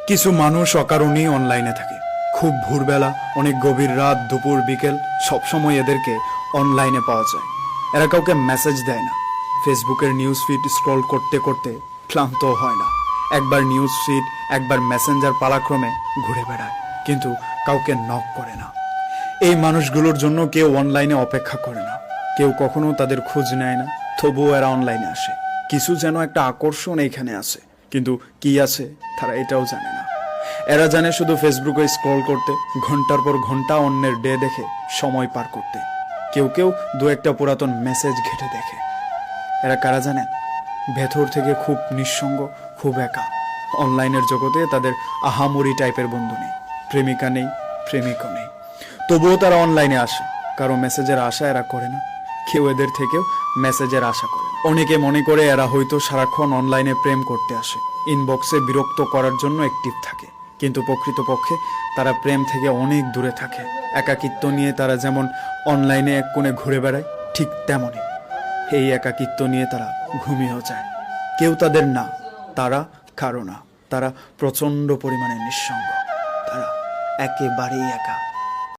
কিছু মানুষ অকারণেই অনলাইনে থাকে। খুব ভোরবেলা, অনেক গভীর রাত, দুপুর, বিকেল, সবসময় এদেরকে অনলাইনে পাওয়া যায়। এরা কাউকে মেসেজ দেয় না, ফেসবুকের নিউজ ফিড স্ক্রল করতে করতে ক্লান্ত হয় না। একবার নিউজ ফিড, একবার মেসেঞ্জার পালাক্রমে ঘুরে বেড়ায়, কিন্তু কাউকে নক করে না। এই মানুষগুলোর জন্য কেউ অনলাইনে অপেক্ষা করে না, কেউ কখনো তাদের খোঁজ নেয় না, তবুও এরা অনলাইনে আসে। কিছু যেন একটা আকর্ষণ এইখানে আছে, কিন্তু কি আছে তারা এটাও জানে না। এরা জানে শুধু ফেসবুকে স্ক্রল করতে, ঘন্টার পর ঘন্টা অন্যের ডে দেখে সময় পার করতে। কেউ কেউ দু একটা পুরাতন মেসেজ ঘেটে দেখে। এরা কারা জানেন? ভেতর থেকে খুব নিঃসঙ্গ, খুব একা। অনলাইনের জগতে তাদের আহামরি টাইপের বন্ধু নেই, প্রেমিকা নেই, প্রেমিকও নেই, তবুও তারা অনলাইনে আসে। কারো মেসেজের আশা এরা করে না, কেউ এদের থেকেও মেসেজের আশা করে। অনেকে মনে করে এরা হয়তো সারাক্ষণ অনলাইনে প্রেম করতে আসে, ইনবক্সে বিরক্ত করার জন্য অ্যাক্টিভ থাকে, কিন্তু প্রকৃতপক্ষে তারা প্রেম থেকে অনেক দূরে থাকে। একাকিত্ব নিয়ে তারা যেমন অনলাইনে এক কোণে ঘুরে বেড়ায়, ঠিক তেমনই এই একাকিত্ব নিয়ে তারা ঘুমিয়েও যায়। কেউ তাদের না, তারা কারো না, তারা প্রচণ্ড পরিমাণে নিঃসঙ্গ, তারা একেবারেই একা।